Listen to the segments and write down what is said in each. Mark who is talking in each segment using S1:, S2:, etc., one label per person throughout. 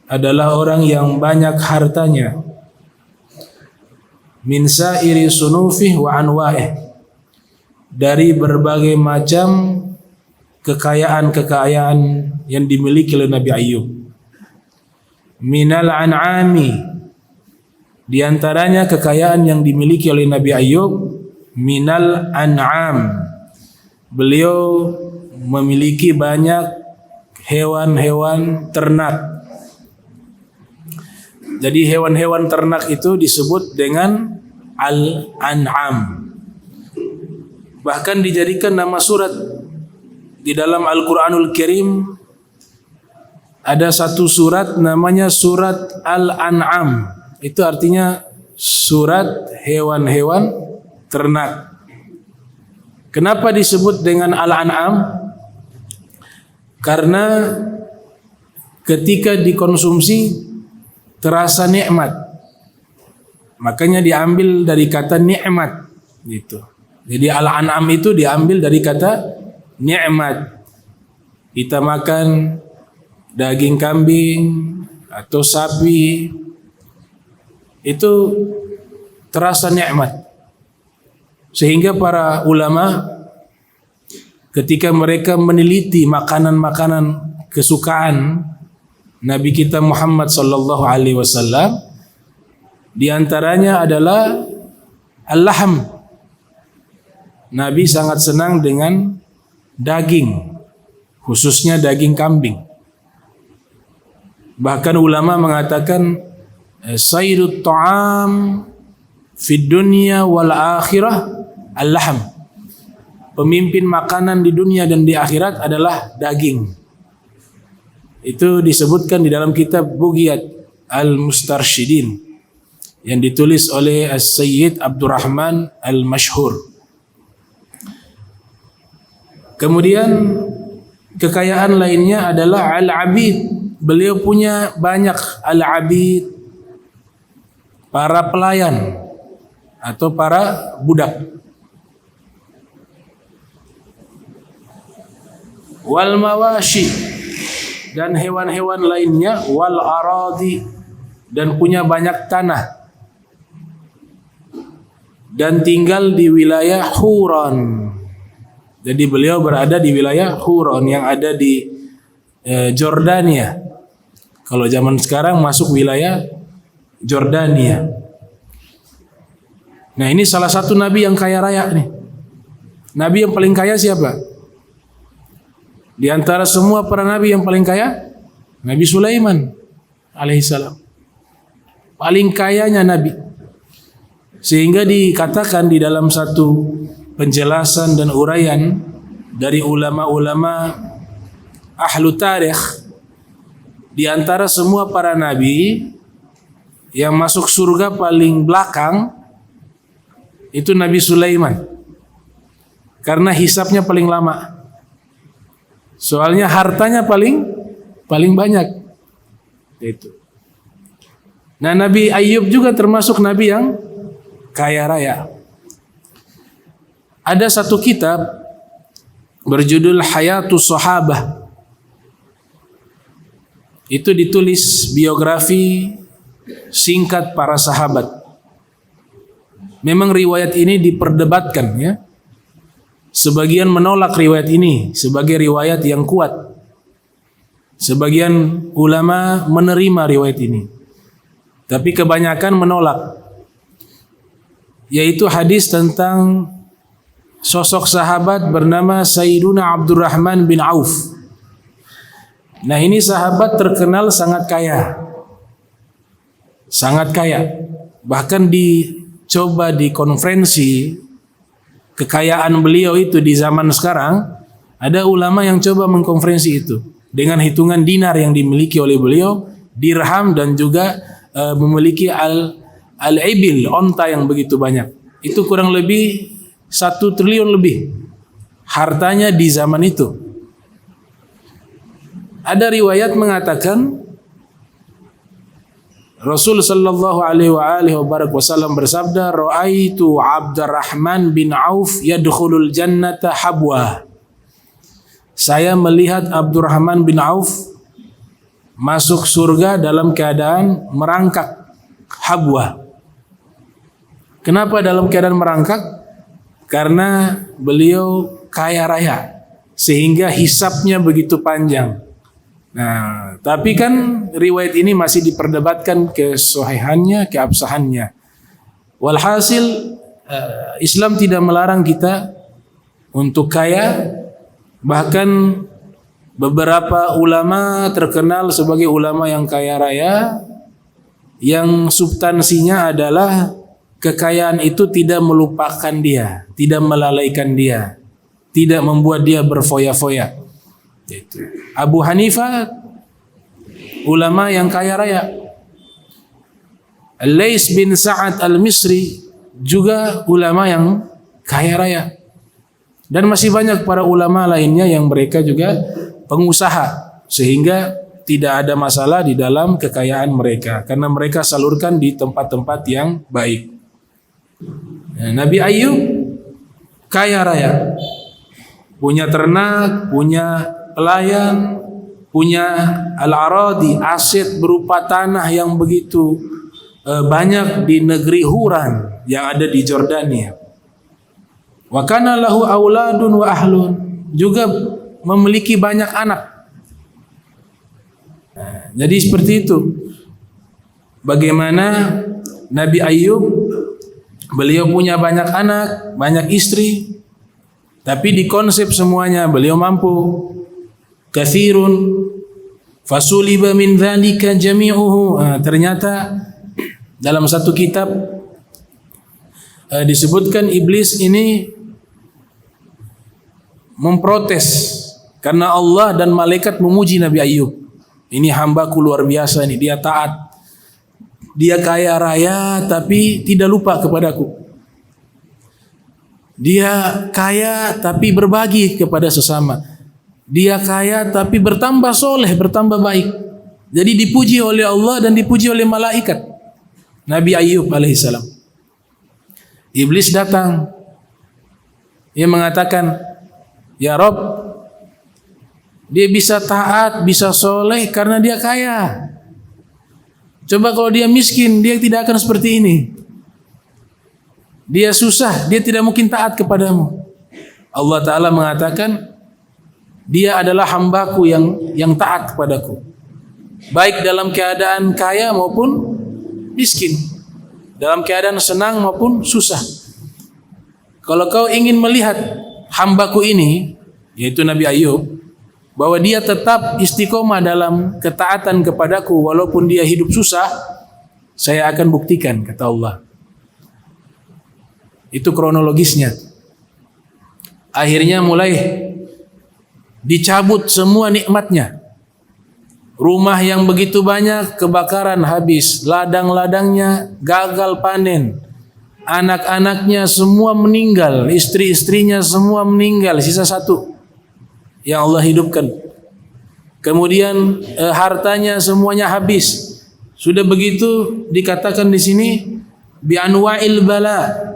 S1: adalah orang yang banyak hartanya, min sa'iri sunufih wa anwa'ih, dari berbagai macam kekayaan-kekayaan yang dimiliki oleh Nabi Ayyub. Minal an'ami, di antaranya kekayaan yang dimiliki oleh Nabi Ayyub, minal an'am, beliau memiliki banyak hewan-hewan ternak. Jadi hewan-hewan ternak itu disebut dengan al-an'am. Bahkan dijadikan nama surat di dalam Al-Quranul Karim. Ada satu surat namanya surat Al-An'am. Itu artinya surat hewan-hewan ternak. Kenapa disebut dengan Al-An'am? Karena ketika dikonsumsi terasa nikmat, makanya diambil dari kata nikmat gitu. Jadi al-an'am itu diambil dari kata nikmat. Kita makan daging kambing atau sapi itu terasa nikmat, sehingga para ulama ketika mereka meneliti makanan-makanan kesukaan Nabi kita Muhammad sallallahu alaihi wasallam, di antaranya adalah al-lahm. Nabi sangat senang dengan daging, khususnya daging kambing. Bahkan ulama mengatakan sayyidut ta'am fid dunya wal akhirah al-lahm. Pemimpin makanan di dunia dan di akhirat adalah daging. Itu disebutkan di dalam kitab Bughiyat Al-Mustarsyidin yang ditulis oleh As-Sayyid Abdurrahman Al-Mashhur. Kemudian kekayaan lainnya adalah al-abid. Beliau punya banyak al-abid, para pelayan atau para budak. Wal mawashi, dan hewan-hewan lainnya, wal aradi, dan punya banyak tanah, dan tinggal di wilayah Huron. Jadi beliau berada di wilayah Huron yang ada di Jordania. Kalau zaman sekarang masuk wilayah Jordania. Nah, ini salah satu nabi yang kaya raya nih. Nabi yang paling kaya siapa? Di antara semua para nabi yang paling kaya, Nabi Sulaiman alaihissalam. Paling kayanya nabi. Sehingga dikatakan di dalam satu penjelasan dan uraian dari ulama-ulama ahlu tarikh, di antara semua para nabi yang masuk surga paling belakang itu Nabi Sulaiman. Karena hisabnya paling lama. Soalnya hartanya paling banyak. Itu. Nah, Nabi Ayyub juga termasuk nabi yang kaya raya. Ada satu kitab berjudul Hayatus Sahabah. Itu ditulis biografi singkat para sahabat. Memang riwayat ini diperdebatkan ya. Sebagian menolak riwayat ini sebagai riwayat yang kuat. Sebagian ulama menerima riwayat ini. Tapi kebanyakan menolak. Yaitu hadis tentang sosok sahabat bernama Sayyiduna Abdurrahman bin Auf. Nah, ini sahabat terkenal sangat kaya. Sangat kaya. Bahkan dicoba di konferensi kekayaan beliau itu di zaman sekarang, ada ulama yang coba mengkonferensi itu dengan hitungan dinar yang dimiliki oleh beliau, dirham, dan juga memiliki al-ibil, onta yang begitu banyak. Itu kurang lebih 1 triliun lebih hartanya di zaman itu. Ada riwayat mengatakan Rasul sallallahu alaihi wasallam bersabda, "Ra'aitu Abdurrahman bin Auf yadkhulul jannata habwa." Saya melihat Abdurrahman bin Auf masuk surga dalam keadaan merangkak habwa. Kenapa dalam keadaan merangkak? Karena beliau kaya raya sehingga hisapnya begitu panjang. Nah, tapi kan riwayat ini masih diperdebatkan kesahihannya, keabsahannya. Walhasil Islam tidak melarang kita untuk kaya, bahkan beberapa ulama terkenal sebagai ulama yang kaya raya, yang substansinya adalah kekayaan itu tidak melupakan dia, tidak melalaikan dia, tidak membuat dia berfoya-foya. Abu Hanifah ulama yang kaya raya. Al-Lais bin Sa'ad al-Misri juga ulama yang kaya raya. Dan masih banyak para ulama lainnya yang mereka juga pengusaha, sehingga tidak ada masalah di dalam kekayaan mereka karena mereka salurkan di tempat-tempat yang baik. Nabi Ayub kaya raya, punya ternak, punya pelayan, punya al-aradi, aset berupa tanah yang begitu banyak di negeri Huran yang ada di Jordania. Wa kana lahu auladun wa ahlun, juga memiliki banyak anak. Jadi seperti itu. Bagaimana Nabi Ayub, beliau punya banyak anak, banyak istri, tapi di konsep semuanya beliau mampu. Katsirun fasuliba min dzalika jami'uhu. Ternyata dalam satu kitab disebutkan iblis ini memprotes karena Allah dan malaikat memuji Nabi Ayub. Ini hambaku luar biasa nih, dia taat, dia kaya raya tapi tidak lupa kepadaku. Dia kaya tapi berbagi kepada sesama. Dia kaya tapi bertambah soleh, bertambah baik. Jadi dipuji oleh Allah dan dipuji oleh malaikat. Nabi Ayub alaihissalam. Iblis datang. Dia mengatakan, ya Rob, dia bisa taat, bisa soleh karena dia kaya. Coba kalau dia miskin, dia tidak akan seperti ini. Dia susah, dia tidak mungkin taat kepadamu. Allah Ta'ala mengatakan, dia adalah hambaku yang taat kepadaku, baik dalam keadaan kaya maupun miskin, dalam keadaan senang maupun susah. Kalau kau ingin melihat hambaku ini, yaitu Nabi Ayub, bahwa dia tetap istiqomah dalam ketaatan kepadaku walaupun dia hidup susah, saya akan buktikan, kata Allah. Itu kronologisnya. Akhirnya mulai dicabut semua nikmatnya. Rumah yang begitu banyak kebakaran habis, ladang-ladangnya gagal panen, anak-anaknya semua meninggal, istri-istrinya semua meninggal, sisa satu yang Allah hidupkan. Kemudian hartanya semuanya habis. Sudah begitu dikatakan di sini bi anwa'il bala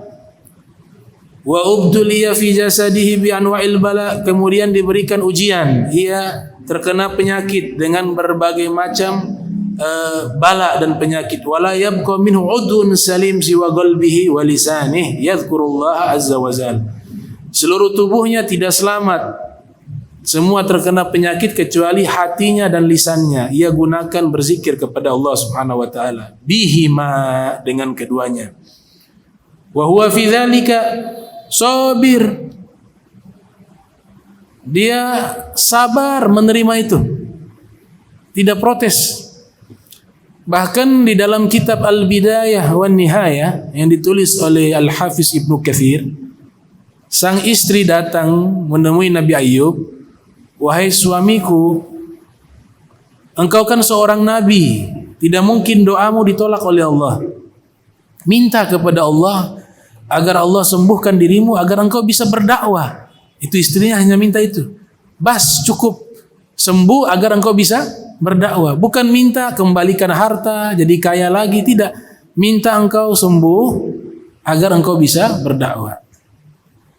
S1: wa ubtuliya fi jasadihi bi anwa'il bala, kemudian diberikan ujian, ia terkena penyakit dengan berbagai macam bala dan penyakit. Wala yabqa minhu udun salim siwa qalbihi wa lisanihi yadhkurullaha azza wa jalla. Seluruh tubuhnya tidak selamat, semua terkena penyakit kecuali hatinya dan lisannya. Ia gunakan berzikir kepada Allah Subhanahu wa taala. Bihima, dengan keduanya. Wa huwa fi dzalika sabir. Dia sabar menerima itu, tidak protes. Bahkan di dalam kitab Al-Bidayah wan Nihayah yang ditulis oleh Al-Hafiz Ibnu Katsir, sang istri datang menemui Nabi Ayub, wahai suamiku, engkau kan seorang nabi, tidak mungkin doamu ditolak oleh Allah. Minta kepada Allah agar Allah sembuhkan dirimu, agar engkau bisa berdakwah. Itu istrinya hanya minta itu. Bas, cukup. Sembuh agar engkau bisa berdakwah. Bukan minta kembalikan harta, jadi kaya lagi. Tidak. Minta engkau sembuh agar engkau bisa berdakwah.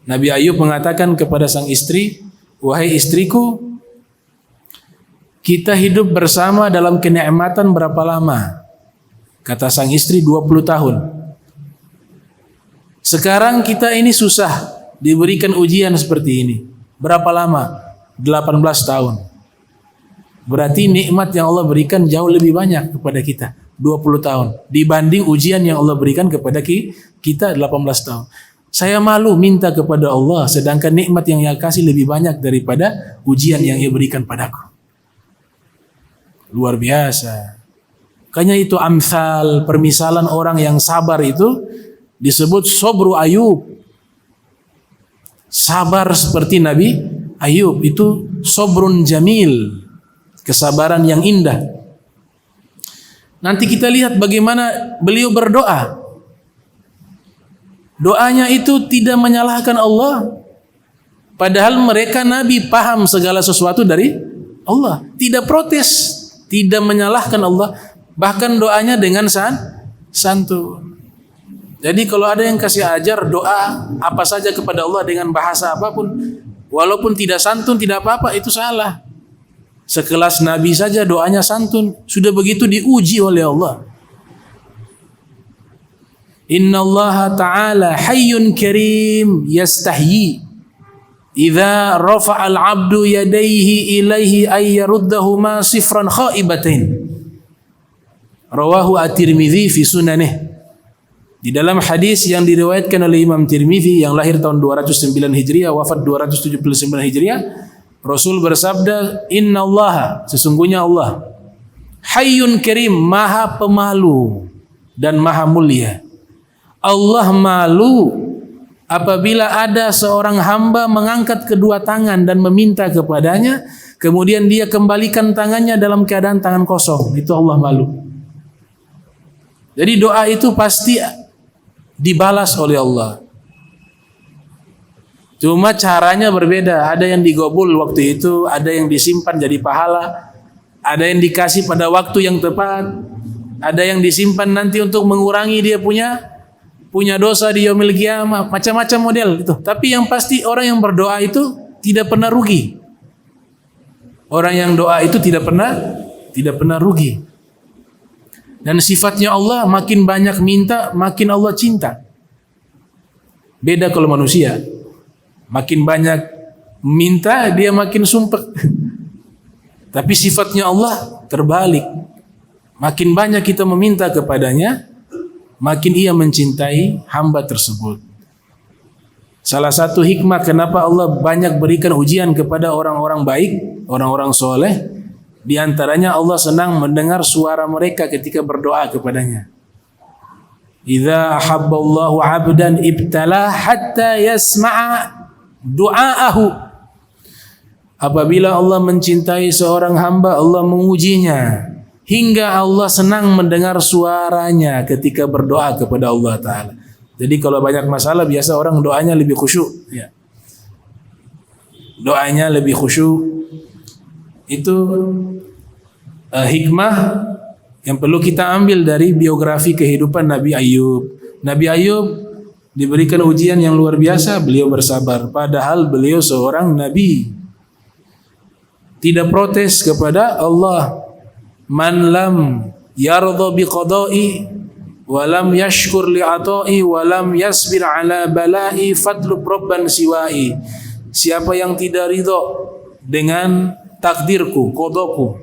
S1: Nabi Ayub mengatakan kepada sang istri, wahai istriku, kita hidup bersama dalam kenikmatan berapa lama? Kata sang istri 20 tahun. Sekarang kita ini susah diberikan ujian seperti ini. Berapa lama? 18 tahun. Berarti nikmat yang Allah berikan jauh lebih banyak kepada kita. 20 tahun. Dibanding ujian yang Allah berikan kepada kita 18 tahun. Saya malu minta kepada Allah, sedangkan nikmat yang Ia kasih lebih banyak daripada ujian yang Ia berikan padaku. Luar biasa. Makanya itu amsal, permisalan orang yang sabar itu disebut sobru Ayub. Sabar seperti Nabi Ayub itu sobrun jamil, kesabaran yang indah. Nanti kita lihat bagaimana beliau berdoa. Doanya itu tidak menyalahkan Allah. Padahal mereka Nabi paham segala sesuatu dari Allah. Tidak protes, tidak menyalahkan Allah. Bahkan doanya dengan santun. Jadi kalau ada yang kasih ajar doa apa saja kepada Allah dengan bahasa apapun, walaupun tidak santun, tidak apa-apa, itu salah. Sekelas Nabi saja doanya santun, sudah begitu diuji oleh Allah. Inna Allah Ta'ala hayyun karim yastahyi idza rafa'al 'abdu yadayhi ilaihi ay yaruddahuma sifran khaibatain. Rawahu At-Tirmidzi fi sunanih. Di dalam hadis yang diriwayatkan oleh Imam Tirmidzi yang lahir tahun 209 Hijriah, wafat 279 Hijriah, Rasul bersabda, Inna Allah, sesungguhnya Allah, hayyun karim, maha pemalu dan maha mulia. Allah malu apabila ada seorang hamba mengangkat kedua tangan dan meminta kepadanya, kemudian dia kembalikan tangannya dalam keadaan tangan kosong. Itu Allah malu. Jadi doa itu pasti dibalas oleh Allah. Cuma caranya berbeda. Ada yang digobul waktu itu, ada yang disimpan jadi pahala, ada yang dikasih pada waktu yang tepat, ada yang disimpan nanti untuk mengurangi dia punya dosa di yaumil qiyamah, macam-macam model itu. Tapi yang pasti orang yang berdoa itu tidak pernah rugi. Orang yang doa itu tidak pernah rugi. Dan sifatnya Allah, makin banyak minta, makin Allah cinta. Beda kalau manusia. Makin banyak minta, dia makin sumpek. Tapi sifatnya Allah terbalik. Makin banyak kita meminta kepadanya, makin Ia mencintai hamba tersebut. Salah satu hikmah kenapa Allah banyak berikan ujian kepada orang-orang baik, orang-orang soleh, di antaranya Allah senang mendengar suara mereka ketika berdoa kepadanya. Idza ahabballahu 'abdan ibtala hatta yasma'a du'aahu. Apabila Allah mencintai seorang hamba, Allah mengujinya hingga Allah senang mendengar suaranya ketika berdoa kepada Allah Ta'ala. Jadi kalau banyak masalah, biasa orang doanya lebih khusyuk, ya. Doanya lebih khusyuk. Itu hikmah yang perlu kita ambil dari biografi kehidupan Nabi Ayub. Nabi Ayub diberikan ujian yang luar biasa, beliau bersabar. Padahal beliau seorang Nabi. Tidak protes kepada Allah. Man lam yardha biqada'i wa lam yashkur li'ata'i wa lam yasbir ala bala'i fatlub rabban siwa'i. Siapa yang tidak ridha dengan takdirku, qadaku,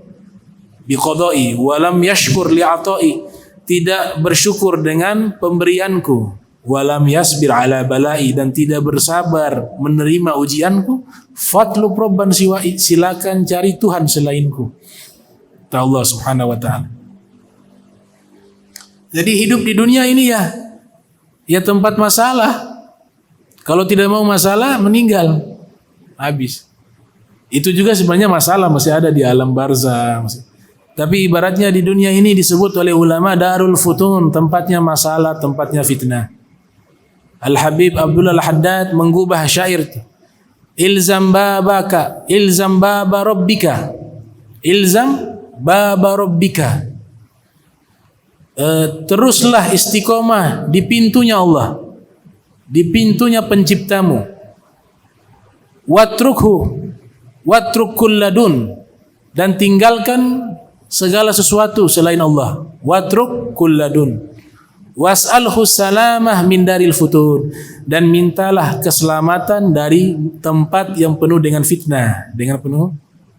S1: biqada'i wa lam yashkur li'ata'i, tidak bersyukur dengan pemberianku, wa lam yasbir ala bala'i, dan tidak bersabar menerima ujianku, fatlub rabban siwa'i, silakan cari Tuhan selainku. Ta Allah Subhanahu wa ta'ala. Jadi hidup di dunia ini ya tempat masalah. Kalau tidak mau masalah, meninggal, habis. Itu juga sebenarnya masalah masih ada di alam barzah. Tapi ibaratnya di dunia ini disebut oleh ulama darul futun, tempatnya masalah, tempatnya fitnah. Al-Habib Abdullah Al-Haddad menggubah syair itu. Ilzam babaka, ilzam baba rabbika, ilzam baba rabbika. Teruslah istiqomah di pintunya Allah, di pintunya penciptamu. Watruk kulladun, dan tinggalkan segala sesuatu selain Allah. Watruk kulladun was'alhu salamah min daril futur, dan mintalah keselamatan dari tempat yang penuh dengan fitnah,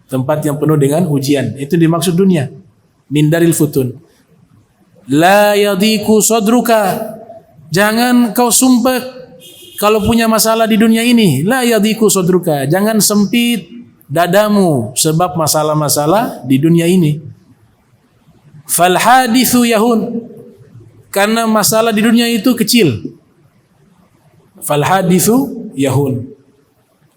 S1: tempat yang penuh dengan ujian. Itu dimaksud dunia. Min daril futun. La yadiku sadruka, jangan kau sumpah kalau punya masalah di dunia ini. La yadiku sadruka, jangan sempit dadamu sebab masalah-masalah di dunia ini. Fal hadithu yahun, karena masalah di dunia itu kecil. Fal hadithu yahun.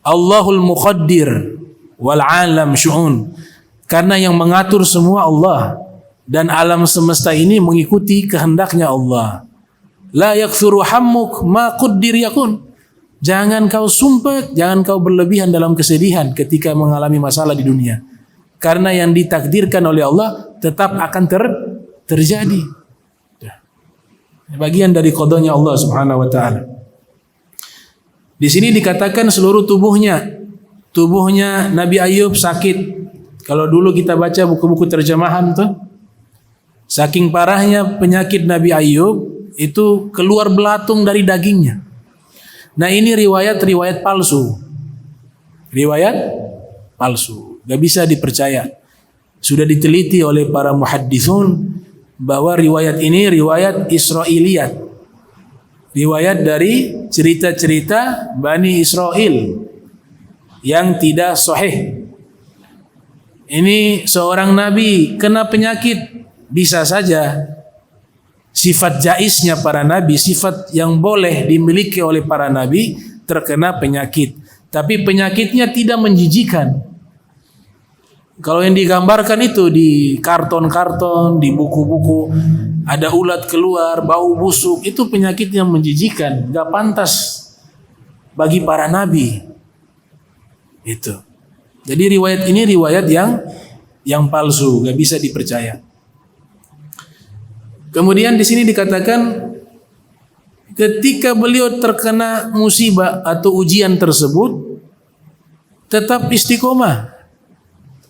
S1: Allahul muqaddir wal alam syu'un, karena yang mengatur semua Allah dan alam semesta ini mengikuti kehendaknya Allah. La yakthuru hammuk ma quddir yakun, jangan kau sumpah, jangan kau berlebihan dalam kesedihan ketika mengalami masalah di dunia, karena yang ditakdirkan oleh Allah tetap akan terjadi. Bagian dari qadanya Allah Subhanahu wa taala. Di sini dikatakan seluruh tubuhnya Nabi Ayub sakit. Kalau dulu kita baca buku-buku terjemahan tuh, saking parahnya penyakit Nabi Ayub itu keluar belatung dari dagingnya. Nah, ini riwayat palsu. Riwayat palsu, gak bisa dipercaya. Sudah diteliti oleh para muhadditsun bahwa riwayat ini riwayat Israiliyat. Riwayat dari cerita-cerita Bani Israel yang tidak sahih. Ini seorang nabi kena penyakit, bisa saja sifat jaiznya para nabi, sifat yang boleh dimiliki oleh para nabi, terkena penyakit. Tapi penyakitnya tidak menjijikan. Kalau yang digambarkan itu di karton-karton, di buku-buku, ada ulat keluar, bau busuk, itu penyakit yang menjijikan, gak pantas bagi para nabi. Itu. Jadi riwayat ini riwayat yang palsu, gak bisa dipercaya. Kemudian di sini dikatakan ketika beliau terkena musibah atau ujian tersebut, tetap istiqomah,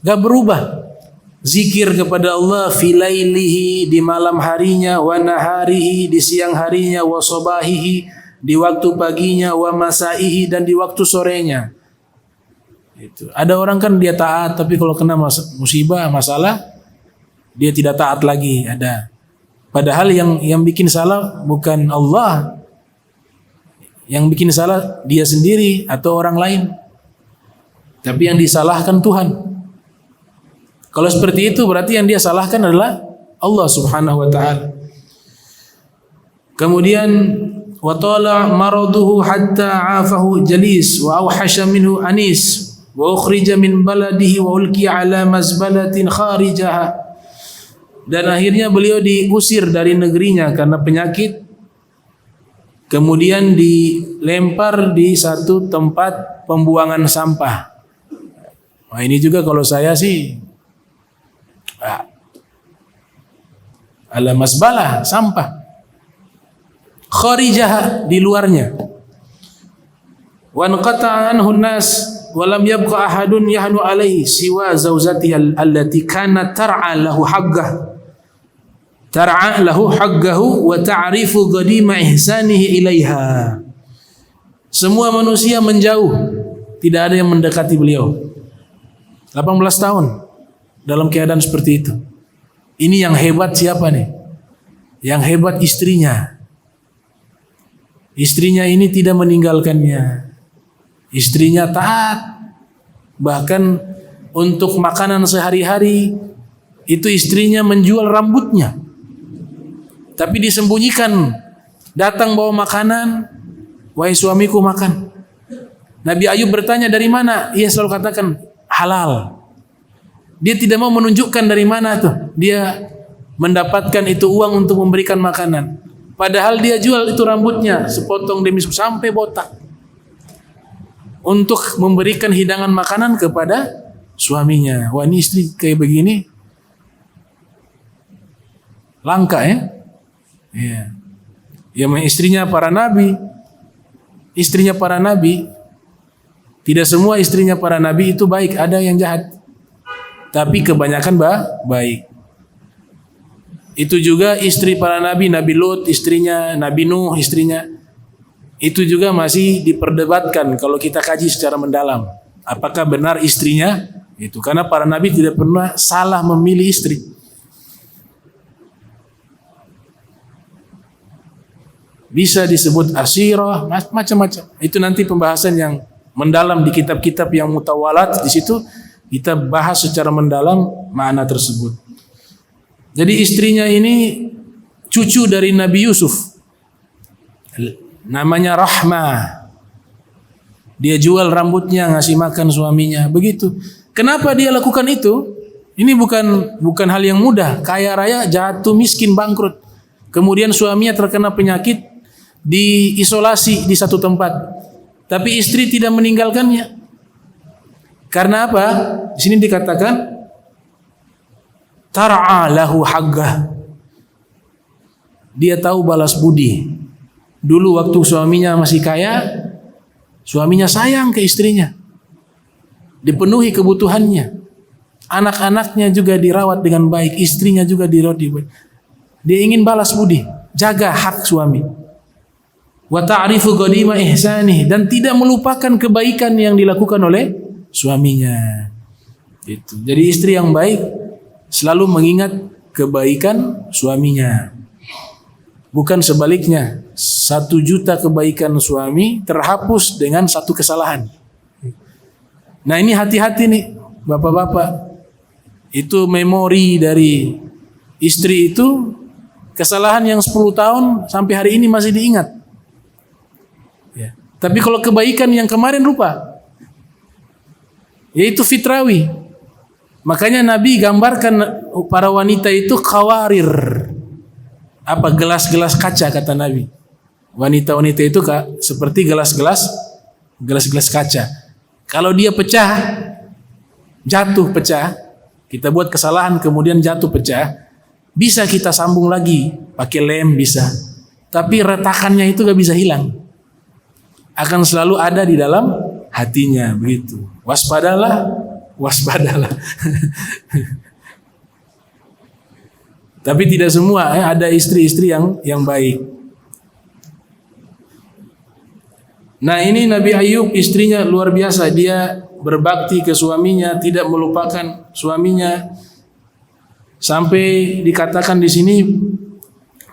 S1: gak berubah. Zikir kepada Allah fi lailihi, di malam harinya, wa naharihi, di siang harinya, wa sobahihi, di waktu paginya, wa masaihi, dan di waktu sorenya. Itu. Ada orang kan dia taat, tapi kalau kena musibah, masalah, dia tidak taat lagi. Ada. Padahal yang bikin salah bukan Allah, yang bikin salah dia sendiri atau orang lain, tapi yang disalahkan Tuhan. Kalau seperti itu berarti yang dia salahkan adalah Allah Subhanahu wa taala. Kemudian wa tala maraduhu hatta afahu jalis wa awhasha minhu anis wa ukhrija min baladihi wa ulqiya ala mazbalatin kharijaha. Dan akhirnya beliau diusir dari negerinya karena penyakit, kemudian dilempar di satu tempat pembuangan sampah. Wah, ini juga kalau saya sih ala mazbalah, sampah. Kharijah, di luarnya. Wa anqata'a anhu an-nas wa lam yabqa ahadun yahnu alaihi siwa zawjatihi allati kanat tar'a lahu haqqahu wa ta'rifu qadima ihsanihi ilaiha. Semua manusia menjauh, tidak ada yang mendekati beliau. 18 tahun dalam keadaan seperti itu. Ini yang hebat siapa nih? Yang hebat istrinya. Istrinya ini tidak meninggalkannya. Istrinya taat. Bahkan untuk makanan sehari-hari itu istrinya menjual rambutnya. Tapi disembunyikan. Datang bawa makanan, wahai suamiku makan. Nabi Ayub bertanya dari mana? Ia selalu katakan halal. Dia tidak mau menunjukkan dari mana tuh dia mendapatkan itu uang untuk memberikan makanan. Padahal dia jual itu rambutnya sepotong demi sampai botak untuk memberikan hidangan makanan kepada suaminya. Wah, ini istri kayak begini langka ya. Iya. Ya, istrinya para nabi. Istrinya para nabi. Tidak semua istrinya para nabi itu baik, ada yang jahat. tapi kebanyakan baik. Itu juga istri para nabi, Nabi Lut istrinya, Nabi Nuh istrinya. Itu juga masih diperdebatkan kalau kita kaji secara mendalam. Apakah benar istrinya? Itu karena para nabi tidak pernah salah memilih istri. Bisa disebut asirah, macam-macam. Itu nanti pembahasan yang mendalam di kitab-kitab yang mutawalat. Di situ kita bahas secara mendalam makna tersebut. Jadi istrinya ini cucu dari Nabi Yusuf. Namanya Rahmah. Dia jual rambutnya, ngasih makan suaminya. Begitu. Kenapa dia lakukan itu? Ini bukan hal yang mudah. Kaya raya, jatuh miskin, bangkrut. Kemudian suaminya terkena penyakit, diisolasi di satu tempat. Tapi istri tidak meninggalkannya. Karena apa? Di sini dikatakan tar'a lahu haggah. Dia tahu balas budi. Dulu waktu suaminya masih kaya, suaminya sayang ke istrinya. Dipenuhi kebutuhannya. Anak-anaknya juga dirawat dengan baik, istrinya juga dirawat dengan baik. Dia ingin balas budi, jaga hak suami. Wa ta'rifu qadima ihsanih, dan tidak melupakan kebaikan yang dilakukan oleh suaminya. Itu. Jadi istri yang baik selalu mengingat kebaikan suaminya. Bukan sebaliknya, 1 juta kebaikan suami terhapus dengan 1 kesalahan. Nah ini hati-hati nih bapak-bapak. Itu memori dari istri itu, kesalahan yang 10 tahun sampai hari ini masih diingat. Ya. Tapi kalau kebaikan yang kemarin lupa, yaitu fitrawi. Makanya Nabi gambarkan para wanita itu khawarir. Apa? Gelas-gelas kaca, kata Nabi. Wanita-wanita itu seperti gelas-gelas kaca. Kalau dia pecah, jatuh pecah, kita buat kesalahan kemudian jatuh pecah, bisa kita sambung lagi pakai lem bisa. Tapi retakannya itu gak bisa hilang. Akan selalu ada di dalam hatinya, begitu. Waspadalah. Tapi tidak semua, ada istri-istri yang baik. Nah ini Nabi Ayub, istrinya luar biasa. Dia berbakti ke suaminya, tidak melupakan suaminya. Sampai dikatakan di sini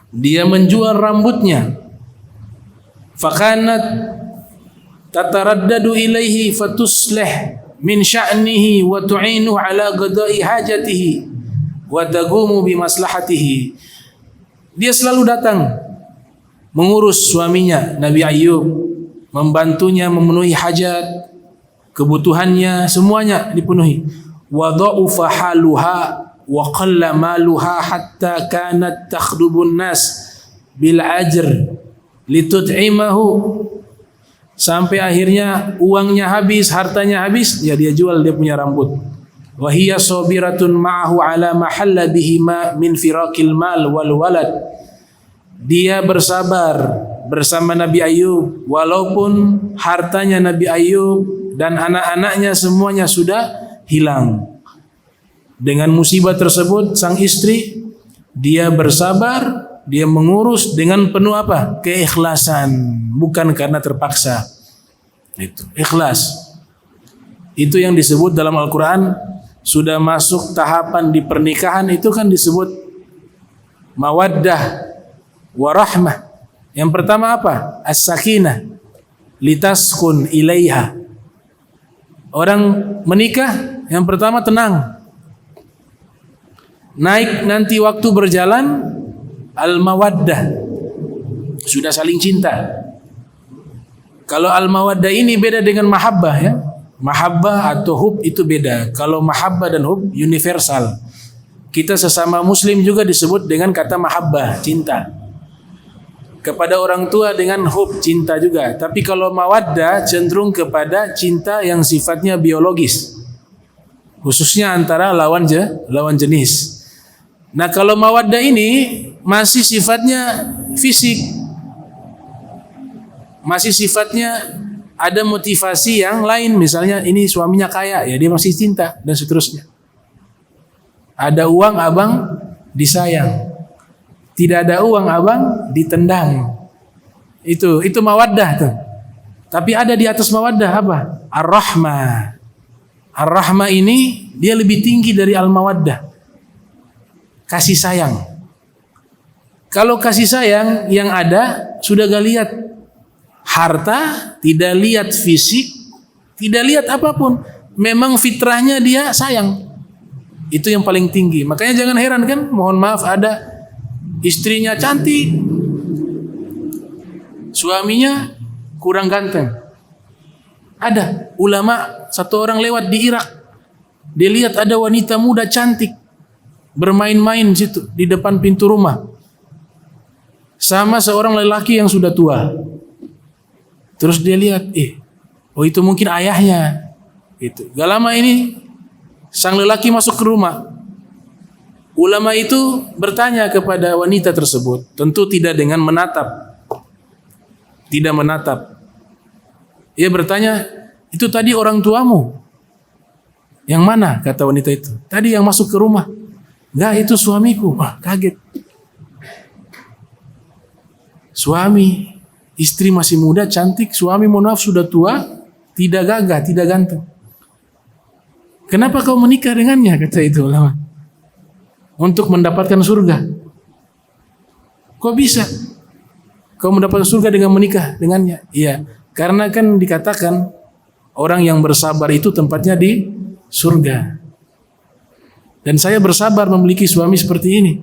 S1: dia menjual rambutnya. Fakanat tataraddadu ilaihi fatuslih min sya'nihi wa tu'inuhu ala qada'i hajatihi wa taqumu bi maslahatihi. Dia selalu datang mengurus suaminya Nabi Ayub, membantunya memenuhi hajat, kebutuhannya semuanya dipenuhi. Wa dha'ufa haluha wa qalla maluha hatta kanat takhdubun nas bil ajr litut'imahu. Sampai akhirnya uangnya habis, hartanya habis, ya dia jual dia punya rambut. Wa hiya sabiratun ma'ahu ala mahalla bihi ma min firaqil mal wal walad. Dia bersabar bersama Nabi Ayub walaupun hartanya Nabi Ayub dan anak-anaknya semuanya sudah hilang. Dengan musibah tersebut sang istri dia bersabar. Dia mengurus dengan penuh apa? Keikhlasan, bukan karena terpaksa. Itu ikhlas. Itu yang disebut dalam Al-Quran, sudah masuk tahapan di pernikahan itu kan disebut mawaddah warahmah. Yang pertama apa? As-sakinah litaskun ilaiha. Orang menikah yang pertama tenang. Naik nanti waktu berjalan al-mawaddah, sudah saling cinta. Kalau al-mawaddah ini beda dengan mahabbah ya. Mahabbah atau hub itu beda. Kalau mahabbah dan hub universal. Kita sesama muslim juga disebut dengan kata mahabbah, cinta. Kepada orang tua dengan hub, cinta juga. Tapi kalau mawaddah cenderung kepada cinta yang sifatnya biologis. Khususnya antara lawan jenis. Nah kalau mawaddah ini masih sifatnya fisik, masih sifatnya ada motivasi yang lain. Misalnya ini suaminya kaya, ya dia masih cinta dan seterusnya. Ada uang abang disayang. Tidak ada uang abang ditendang. Itu mawaddah tuh. Tapi ada di atas mawaddah apa? Ar-rahmah. Ar-rahmah ini dia lebih tinggi dari al-mawaddah. Kasih sayang. Kalau kasih sayang yang ada sudah gak lihat harta, tidak lihat fisik, tidak lihat apapun. Memang fitrahnya dia sayang. Itu yang paling tinggi. Makanya jangan heran kan, mohon maaf ada istrinya cantik, suaminya kurang ganteng. Ada ulama, satu orang lewat di Irak, dia lihat ada wanita muda cantik bermain-main situ di depan pintu rumah sama seorang lelaki yang sudah tua. Terus dia lihat, oh itu mungkin ayahnya. Itu. Gak lama ini sang lelaki masuk ke rumah. Ulama itu bertanya kepada wanita tersebut, tentu tidak dengan menatap. Tidak menatap. Ia bertanya, itu tadi orang tuamu? Yang mana? Kata wanita itu. Tadi yang masuk ke rumah. Enggak, itu suamiku. Wah, kaget. Suami, istri masih muda, cantik. Suami mohon maaf sudah tua, tidak gagah, tidak ganteng. Kenapa kau menikah dengannya? Kata itu ulama. Untuk mendapatkan surga. Kok bisa kau mendapatkan surga dengan menikah dengannya? Iya, karena kan dikatakan orang yang bersabar itu tempatnya di surga. Dan saya bersabar memiliki suami seperti ini.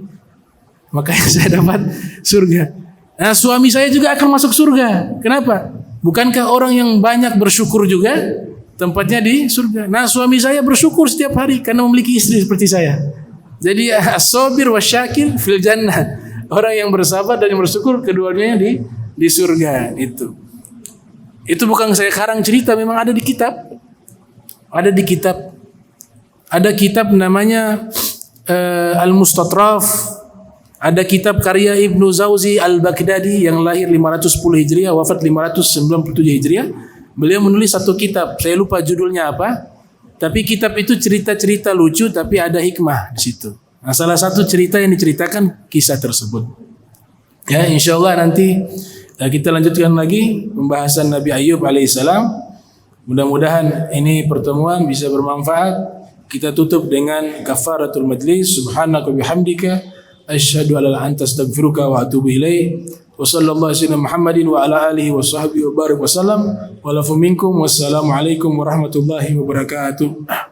S1: Makanya saya dapat surga. Nah, suami saya juga akan masuk surga. Kenapa? Bukankah orang yang banyak bersyukur juga tempatnya di surga? Nah, suami saya bersyukur setiap hari karena memiliki istri seperti saya. Jadi as-sabir wa syakir fil jannah. Orang yang bersabar dan yang bersyukur keduanya di surga itu. Itu bukan saya karang cerita, memang ada di kitab. Ada di kitab. Ada kitab namanya Al-Mustatraf. Ada kitab karya Ibnu Zawzi Al-Baghdadi yang lahir 510 Hijriah, wafat 597 Hijriah. Beliau menulis satu kitab, saya lupa judulnya apa. Tapi kitab itu cerita-cerita lucu, tapi ada hikmah di situ. Nah, salah satu cerita yang diceritakan kisah tersebut. Ya, insya Allah nanti kita lanjutkan lagi pembahasan Nabi Ayub alaihissalam. Mudah-mudahan ini pertemuan bisa bermanfaat. Kita tutup dengan kafaratul majlis. Subhanaka bihamdika asyhadu an la ilaha illa anta astaghfiruka wa atubu ilaik. Wa sallallahu alaihi Muhammadin wa ala alihi wa sahbihi wa barik wa sallam. Wa lafu minkum. Wassalamualaikum warahmatullahi wabarakatuh.